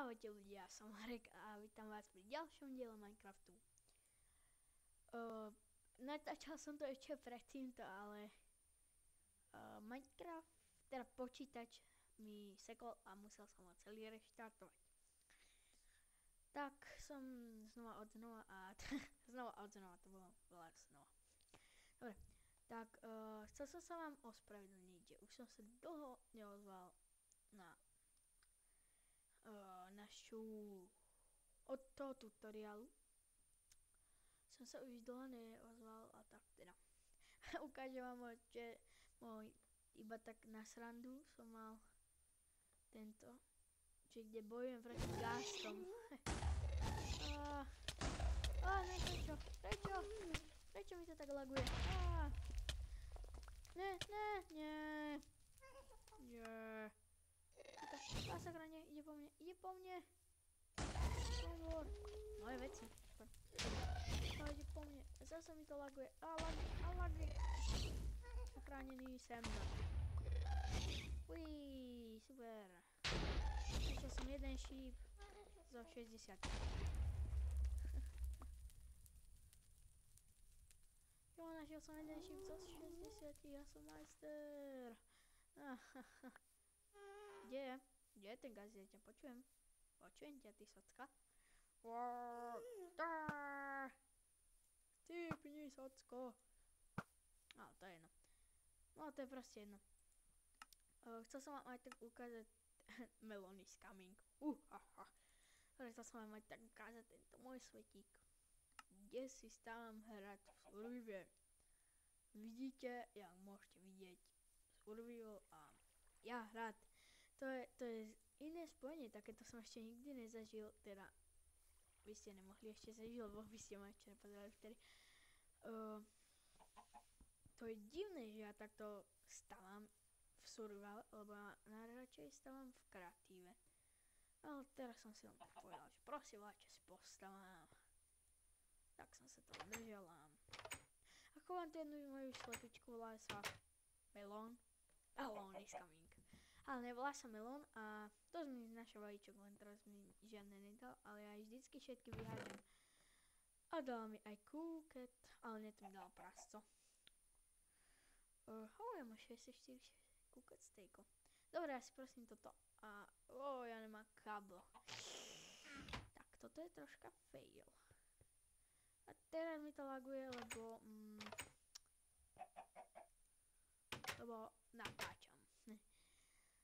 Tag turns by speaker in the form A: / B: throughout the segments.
A: Ahojte ľudia, som Marek a vítam vás pri ďalšom diele Minecraftu. Natáčal som to ešte predtým, ale Minecraft, teda počítač mi sekol a musel som ho celý reštartovať. Tak som znova a znova, to bolo veľa znova. Dobre, tak chcel som sa vám ospravedlniť, že už som sa dlho neozval na od toho tutoriálu. Som sa už dlho neozval a tak teda. Ukážem vám, že iba tak na srandu som mal tento, že kde bojujem proti gástom. Ne, prečo mi to tak laguje? Nie. Masakra, nie, ide po mne. Pozor. Moje veci. Ide po mne. Zase mi to laguje. Lagy. Zachránený sem. Uí, super. Našiel som jeden šíp zo 60. Našiel som jeden šíp zo 60. Ja som majster. Kde je ten gaz? Ja ťa počujem. Počujem ťa, ty socka. Typni, socko. No, to je jedno. No, to je proste jedno. Chcel som vám aj tak ukázať Melon is coming. Chcel som vám aj tak ukázať tento môj svetík, kde si stávam hrať v Survival. Vidíte, jak môžete vidieť Survival a ja hrať. To je iné spojenie, takéto som ešte nikdy nezažil, teda vy ste nemohli ešte zažiť, lebo vy ste ma ešte nepozerali vtedy. To je divné, že ja takto stávam v survival, lebo ja najradšej stávam v kreatíve. Ale teraz som si len povedal, že prosím vás, čo si postavám. Tak som sa to držal a ako vám tú jednu moju slepičku volá sa Melon. Melon is coming. Ale nevolá sa Melon a to mi našiel vajíčok, len teraz mi žiadne nedal, ale ja vždycky všetky vyhážem. A dala mi aj kúket, ale nie to mi dala prasto. Ja mám 64 kúket stejko. Dobre, ja si prosím toto. A ja nemám kábel. Tak, toto je troška fail. A teraz mi to laguje, lebo natáčam.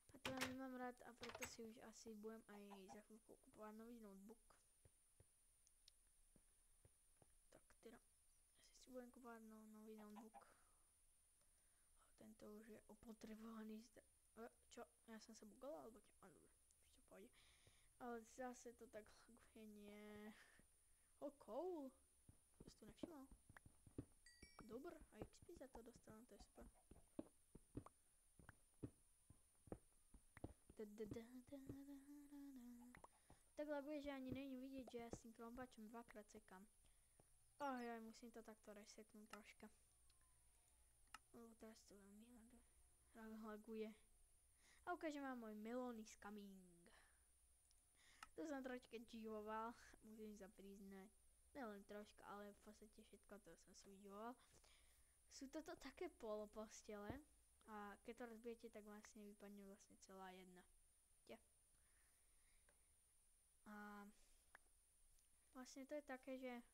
A: A to ja nemám rád a preto si už asi budem aj za chvíľku kupovať nový notebook. Tak teda, asi si budem kupovať nový notebook. Tento už je opotrebovaný. Čo? Ja som sa bugal alebo čo? Dobre, ešte pôjde. Ale zase to tak laguje, nie. Cool. To si tu nevšimal. Dobre, a XP za to dostanem, to je super. Tak laguje, že ani není vidieť, že ja s tým krompačom dvakrát sekám. Ja musím to takto resetnúť troška. Teraz to veľmi laguje. A ukážem vám môj Melon is coming. To som troška dživoval, musím sa priznať. Nelen troška, ale v podstate všetko to som si vyživoval. Sú toto také polopostele. A keď to rozbijete, tak vlastne vypadne vlastne celá jedna. A vlastne to je také, že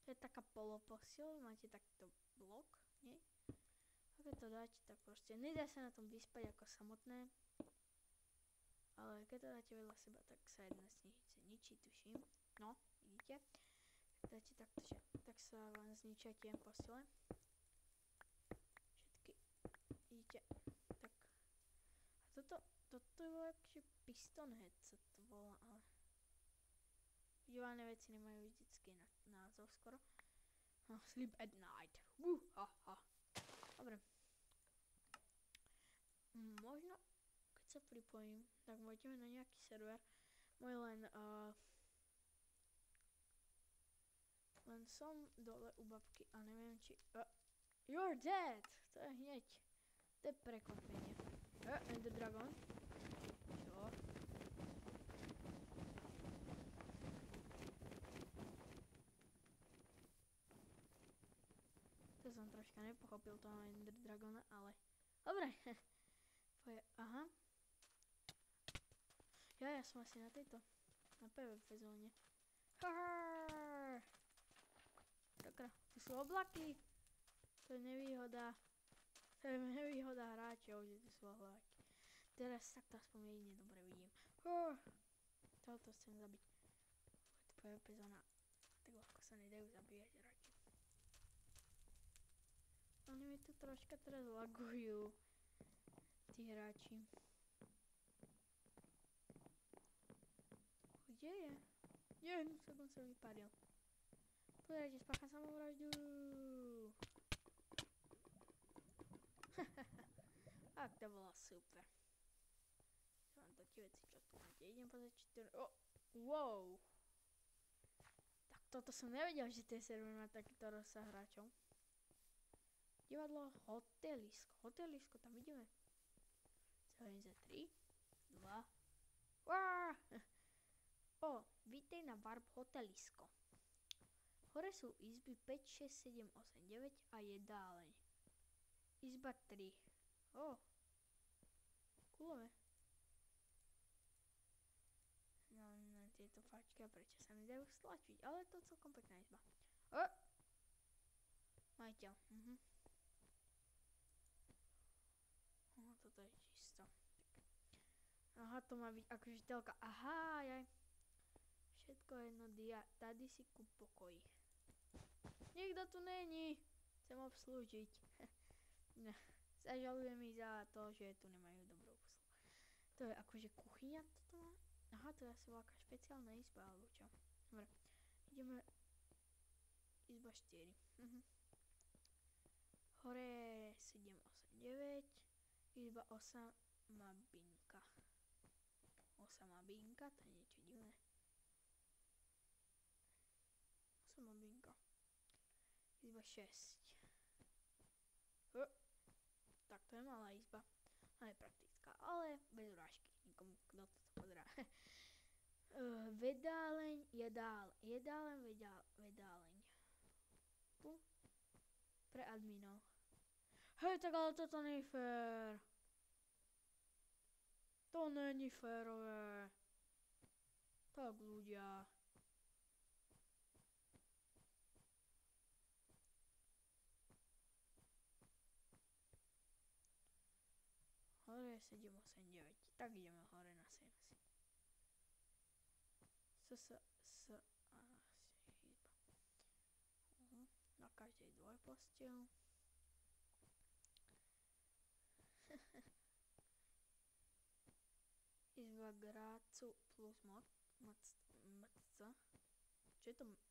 A: to je taká poloposteľ, máte takto blok, nie? A keď to dáte, tak proste nedá sa na tom vyspať ako samotné. Ale keď to dáte vedľa seba, tak sa jedna snežice ničí, tuším. No, vidíte? Keď dáte takto, tak sa vám zničia tie postele. Vidíte, tak a toto je akože piston head sa to volá, ale divané veci nemajú vždycky názov skoro. Sleep at night. Dobre. Možno, keď sa pripojím, tak môjdeme na nejaký server. Môj len som dole u babky a neviem či... You're dead! To je hneď. To je prekvapenie. Ender Dragon. Čo? troška nepochopil toho Ender Dragona, ale... Dobre. Aha. Ja som asi na tejto. Na PvP zóne. Haha. Sakra, tu sú oblaky. To je nevýhoda. To je nevýhoda hráčov, že tu sú oblaky. Teraz takto aspoň jedine dobre vidím. Toto chcem zabiť. PvP zóna. Tak ľahko sa nedajú zabíjať hráči. Oni mi tu troška teraz lagujú. Tí hráči. Kde je? Jednu sekund sa vyparil. Pozerajte, spácham samovraždu. Ak to bolo super. Mám také veci, čo tu máte. Idem pozrieť, či to... Wow. Tak toto som nevedel, že ten server má takýto rozsah hráčov. Divadlo Hotelisko. Hotelisko, tam ideme. Celým za 3, 2... Vítej na Warp Hotelisko. Hore sú izby 5, 6, 7, 8, 9 a jedáleň. Izba 3. Kulové. No, na tieto fačky, a prečo sa nedajú stlačiť, ale to celkom pekná izba. Majiteľ. Toto je čisto. Aha, to má byť akože telka. Aha, jaj. Všetko jedno tady si kúp pokoj. Nikto tu není. Chcem obslúžiť. Zažalujem mi za to, že tu nemajú dobrú obsluhu. To je akože kuchyňa toto má? Aha, to je asi veľká špeciálna izba, alebo čo? Dobre, ideme... Izba 4. Hore 7, 8, 9. Izba 8 má binka. 8 má binka, to je niečo divné. 8 má binka. Izba 6. Tak to je malá izba. A je praktická, ale bez urážky. Nikomu, kto toto pozerá. Vedáleň, jedáleň, vedáleň. Tu? Pre adminov. Hej, tak ale toto nie je fér. To není férové. Tak ľudia. Hore 7, 8, 9. Tak ideme hore na 7. Na každej dvojpostel. Izba Grácu plus mc. Čo je to mc?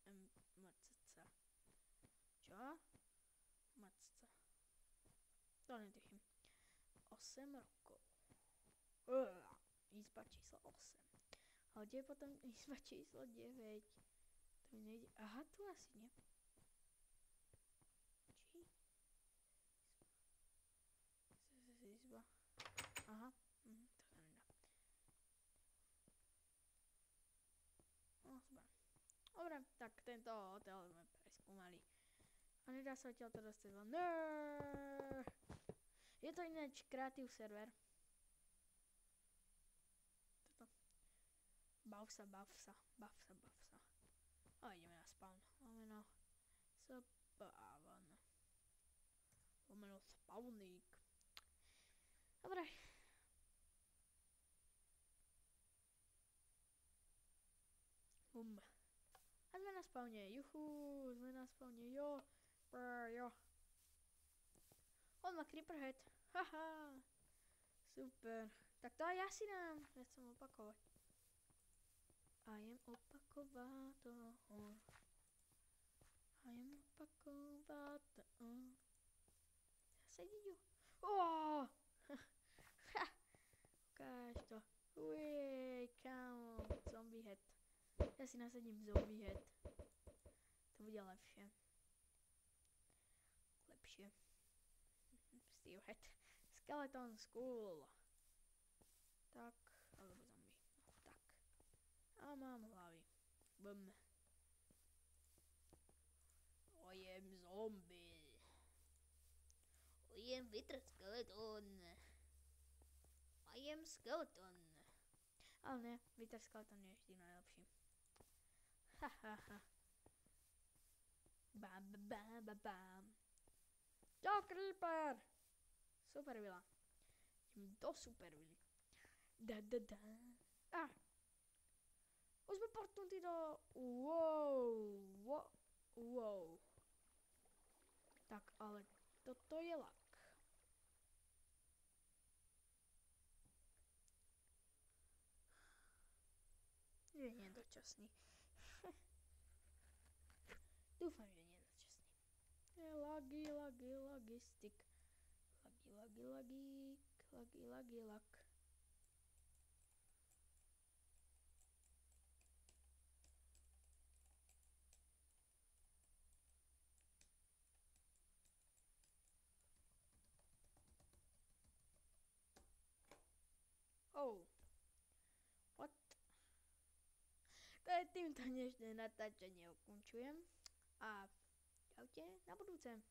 A: Čo? Mc. To netuším. 8 rokov. Izba číslo 8. A kde je potom izba číslo 9? To mi nejde. Aha, tu asi nie. Či? Izba. Aha. To sa nedá. Super. Dobre, tak tento hotel sme preskúmali. A nedá sa odtiaľ to dostať von. Je to ináč kreatív server. Toto. Bav sa. A ideme na spawn. Lomeno spawník. Dobre. A sme na spawne. Juhu, sme na spawne. Jo. On má creeperhead. Haha. Super. Tak to aj ja si dám. Ja chcem opakovať. I am opakovator. Sedí ju. Ukáž to. Kámo. Zombie head. Ja si nasadím zombie head. To bude lepšie. Steve head. Skeleton school. Tak, alebo zombie. No, tak. A mám hlavy. I am zombie. am Wither Skeleton. I am Skeleton. Ale ne, Wither Skeleton je vždy najlepší. Ha ha ha. Bam bam bam bam. Čau Creeper. Super vila. Idem do super vily. Da da da. Ah. Už sme portnutí do... Wow. Tak, ale toto je lak. Je nedočasný. Dúfam, že nedočasný. Lagistik. Lak. Oh. What? To je týmto dnešné natáčanie ukončujem. A čaute na budúce.